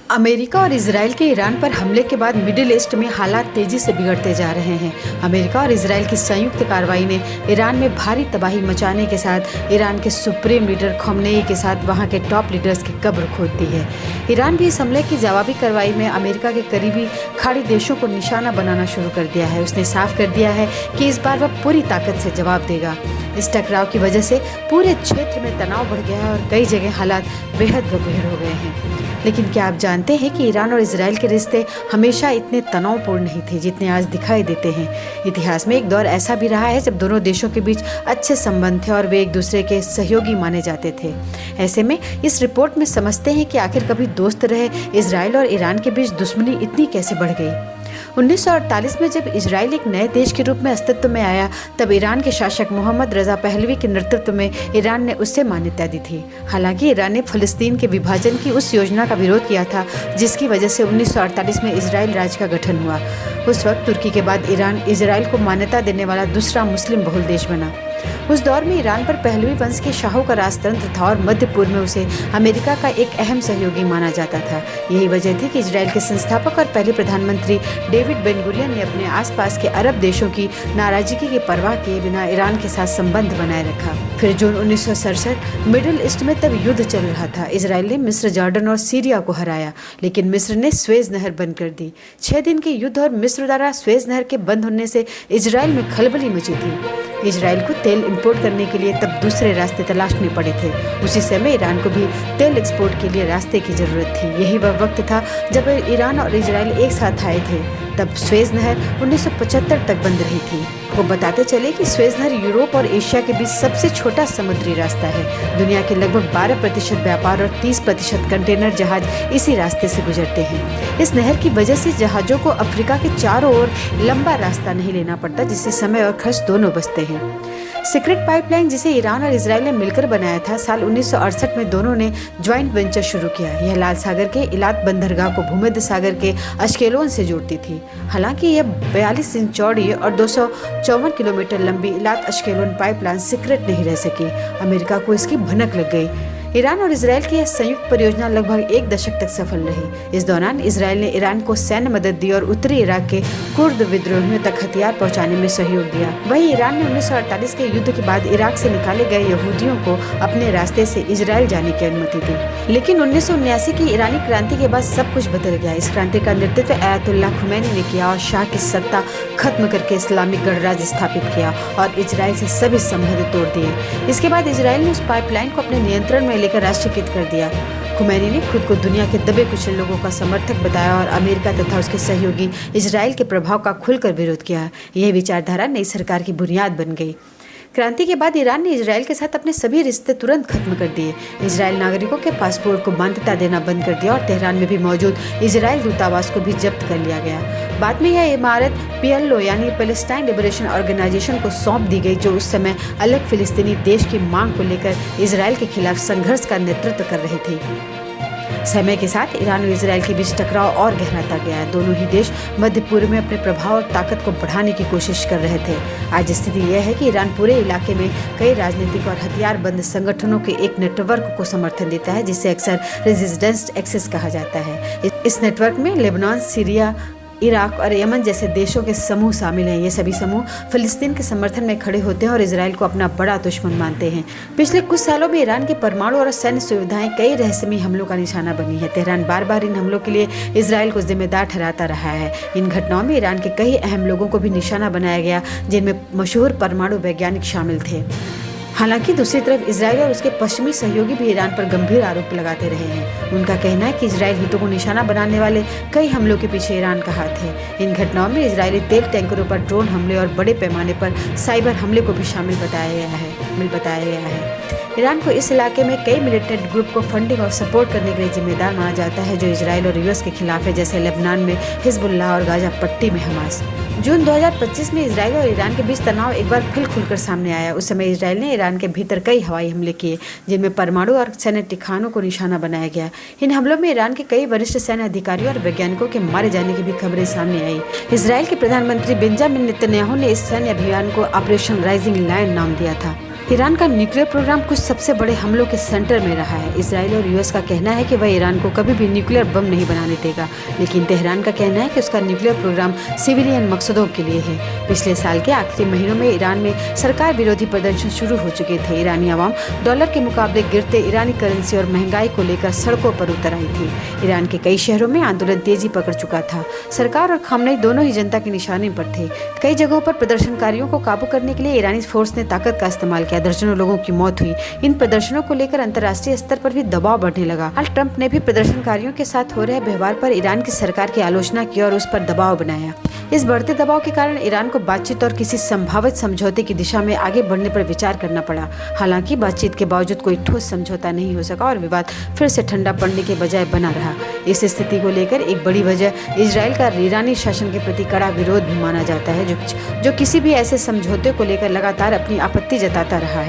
America और Israel के Iran पर हमले के बाद मिडिल ईस्ट में हालात तेजी से बिगड़ते जा रहे हैं। अमेरिका और इजराइल की संयुक्त कार्रवाई ने ईरान में भारी तबाही मचाने के साथ ईरान के सुप्रीम लीडर खमेनी के साथ वहां के टॉप लीडर्स की कब्र खोद दी है। ईरान भी इस हमले की जवाबी कार्रवाई में अमेरिका के करीबी खाड़ी देशों को निशाना बनाना शुरू कर दिया है। उसने साफ कर दिया है कि इस बार वह पूरी ताकत से जवाब देगा। इस टकराव की वजह से पूरे क्षेत्र में तनाव बढ़ गया है और कई जगह हालात बेहद गंभीर हो गए हैं। लेकिन क्या आप जानते हैं कि ईरान और इजराइल के रिश्ते हमेशा इतने तनावपूर्ण नहीं थे जितने आज दिखाई देते हैं। इतिहास में एक दौर ऐसा भी रहा है जब दोनों देशों के बीच अच्छे संबंध थे और वे एक दूसरे के सहयोगी माने जाते थे। ऐसे में इस रिपोर्ट में समझते हैं कि आखिर कभी दोस्त रहे इजराइल और ईरान के बीच दुश्मनी इतनी कैसे बढ़ गई। 1948 में जब इजराइल एक नए देश के रूप में अस्तित्व में आया, तब ईरान के शासक मोहम्मद रजा पहलवी के नेतृत्व में ईरान ने उसे मान्यता दी थी। हालांकि ईरान ने फिलिस्तीन के विभाजन की उस योजना का विरोध किया था जिसकी वजह से 1948 में इजराइल राज्य का गठन हुआ। उस वक्त तुर्की के बाद ईरान इजराइल को मान्यता देने वाला दूसरा मुस्लिम बहुल देश बना। उस दौर में ईरान पर पहलवी वंश के शाहों का राजतंत्र था और मध्य पूर्व में उसे अमेरिका का एक अहम सहयोगी माना जाता था। यही वजह थी कि इजराइल के संस्थापक और पहले प्रधानमंत्री डेविड बेन गुरियन ने अपने आसपास के अरब देशों की नाराजगी की परवाह किए बिना ईरान के साथ संबंध बनाए रखा। फिर जून 1967 मिडिल ईस्ट में तब युद्ध चल रहा था। इजराइल ने मिस्र, जॉर्डन और सीरिया को हराया, लेकिन मिस्र ने स्वेज नहर बंद कर दी। 6 दिन के युद्ध और मिस्र द्वारा स्वेज नहर के बंद होने से इजराइल में खलबली मची थी। इजराइल को तेल इंपोर्ट करने के लिए तब दूसरे रास्ते तलाशने पड़े थे। उसी समय ईरान को भी तेल एक्सपोर्ट के लिए रास्ते की जरूरत थी। यही वह वक्त था जब ईरान और इजराइल एक साथ आए थे। तब स्वेज नहर 1975 तक बंद रही थी। वो बताते चले कि स्वेज नहर यूरोप और एशिया के बीच सबसे छोटा समुद्री रास्ता है। दुनिया के लगभग 12% व्यापार और 30% कंटेनर जहाज इसी रास्ते से गुजरते हैं। इस नहर की वजह से जहाजों को अफ्रीका के चारों ओर लंबा रास्ता नहीं लेना पड़ता, जिससे समय और खर्च दोनों बचते हैं। सीक्रेट पाइपलाइन, जिसे ईरान और इजराइल ने मिलकर बनाया था, साल 1968 में दोनों ने ज्वाइंट वेंचर शुरू किया। यह लाल सागर के इलात बंदरगाह को भूमध्य सागर के अश्केलोन से जोड़ती थी। हालांकि यह 42 इंच चौड़ी और 254 किलोमीटर लंबी इलात अश्केलोन पाइपलाइन सीक्रेट नहीं रह सकी। अमेरिका को इसकी भनक लग गई। ईरान और इजराइल की यह संयुक्त परियोजना लगभग 1 दशक तक सफल रही। इस दौरान इजराइल ने ईरान को सैन्य मदद दी और उत्तरी इराक के कुर्द विद्रोहियों तक हथियार पहुंचाने में सहयोग दिया। वहीं ईरान ने 1948 के युद्ध के बाद इराक से निकाले गए यहूदियों को अपने रास्ते से इजराइल जाने की अनुमति दी। लेकिन 1979 की ईरानी क्रांति के बाद सब कुछ बदल गया। इस क्रांति का नेतृत्व अयातुल्लाह खुमैनी ने किया और शाह की सत्ता खत्म करके इस्लामिक गणराज्य स्थापित किया और इजराइल से सभी संबंध तोड़ दिए। इसके बाद इजराइल ने उस पाइपलाइन को अपने नियंत्रण में लेकर राष्ट्रीयकृत कर दिया। खुमैनी ने खुद को दुनिया के दबे कुचले लोगों का समर्थक बताया और अमेरिका तथा उसके सहयोगी इजराइल के प्रभाव का खुलकर विरोध किया। यह विचारधारा नई सरकार की बुनियाद बन गई। क्रांति के बाद ईरान ने इजराइल के साथ अपने सभी रिश्ते तुरंत खत्म कर दिए। इजराइल नागरिकों के पासपोर्ट को मान्यता देना बंद कर दिया और तेहरान में भी मौजूद इजराइल दूतावास को भी जब्त कर लिया गया। बाद में यह इमारत PLO यानी पैलेस्टाइन लिबरेशन ऑर्गेनाइजेशन को सौंप दी गई, जो उस समय अलग फिलिस्तीनी देश की मांग को लेकर इजराइल के खिलाफ संघर्ष का नेतृत्व कर रही थी। समय के साथ ईरान और इजराइल के बीच टकराव और गहराता गया है। दोनों ही देश मध्य पूर्व में अपने प्रभाव और ताकत को बढ़ाने की कोशिश कर रहे थे। आज स्थिति यह है कि ईरान पूरे इलाके में कई राजनीतिक और हथियारबंद संगठनों के एक नेटवर्क को समर्थन देता है, जिसे अक्सर रेजिस्टेंस एक्सिस कहा जाता है। इस नेटवर्क में लेबनान, सीरिया, इराक और यमन जैसे देशों के समूह शामिल हैं। ये सभी समूह फिलिस्तीन के समर्थन में खड़े होते हैं और इजराइल को अपना बड़ा दुश्मन मानते हैं। पिछले कुछ सालों में ईरान की परमाणु और सैन्य सुविधाएं कई रहस्यमयी हमलों का निशाना बनी है। तेहरान बार बार इन हमलों के लिए इजराइल को जिम्मेदार ठहराता रहा है। इन घटनाओं में ईरान के कई अहम लोगों को भी निशाना बनाया गया, जिनमें मशहूर परमाणु वैज्ञानिक शामिल थे। हालांकि दूसरी तरफ इजराइल और उसके पश्चिमी सहयोगी भी ईरान पर गंभीर आरोप लगाते रहे हैं। उनका कहना है कि इजराइल हितों को निशाना बनाने वाले कई हमलों के पीछे ईरान का हाथ है। इन घटनाओं में इजरायली तेल टैंकरों पर ड्रोन हमले और बड़े पैमाने पर साइबर हमले को भी शामिल बताया गया है। ईरान को इस इलाके में कई मिलिटेंट ग्रुप को फंडिंग और सपोर्ट करने के लिए जिम्मेदार माना जाता है, जो इजराइल और US के खिलाफ है, जैसे लेबनान में हिजबुल्लाह और गाजा पट्टी में हमास। जून 2025 में इजराइल और ईरान के बीच तनाव एक बार फिर खुलकर सामने आया। उस समय इजराइल ने ईरान के भीतर कई हवाई हमले किए, जिनमें परमाणु और सैन्य ठिकानों को निशाना बनाया गया। इन हमलों में ईरान के कई वरिष्ठ सैन्य अधिकारियों और वैज्ञानिकों के मारे जाने की भी खबरें सामने आई। इजराइल के प्रधानमंत्री बेंजामिन नेतन्याहू ने इस सैन्य अभियान को ऑपरेशन राइजिंग लायन नाम दिया था। ईरान का न्यूक्लियर प्रोग्राम कुछ सबसे बड़े हमलों के सेंटर में रहा है। इजराइल और यूएस का कहना है कि वह ईरान को कभी भी न्यूक्लियर बम नहीं बनाने देगा, लेकिन तेहरान का कहना है कि उसका न्यूक्लियर प्रोग्राम सिविलियन मकसदों के लिए है। पिछले साल के आखिरी महीनों में ईरान में सरकार विरोधी प्रदर्शन शुरू हो चुके थे। ईरानी आवाम डॉलर के मुकाबले गिरते ईरानी करेंसी और महंगाई को लेकर सड़कों पर उतर आई थी। ईरान के कई शहरों में आंदोलन तेजी पकड़ चुका था। सरकार और खामनेई दोनों ही जनता के निशाने पर थे। कई जगहों पर प्रदर्शनकारियों को काबू करने के लिए ईरानी फोर्स ने ताकत का इस्तेमाल किया। दर्जनों लोगों की मौत हुई। इन प्रदर्शनों को लेकर अंतर्राष्ट्रीय स्तर पर भी दबाव बढ़ने लगा। डोनाल्ड ट्रंप ने भी प्रदर्शनकारियों के साथ हो रहे व्यवहार पर ईरान की सरकार की आलोचना की और उस पर दबाव बनाया। इस बढ़ते दबाव के कारण ईरान को बातचीत और किसी संभावित समझौते की दिशा में आगे बढ़ने पर विचार करना पड़ा। हालांकि बातचीत के बावजूद कोई ठोस समझौता नहीं हो सका और विवाद फिर से ठंडा पड़ने के बजाय बना रहा। इस स्थिति को लेकर एक बड़ी वजह इजराइल का ईरानी शासन के प्रति कड़ा विरोध भी माना जाता है, जो किसी भी ऐसे समझौते को लेकर लगातार अपनी आपत्ति जताता रहा है।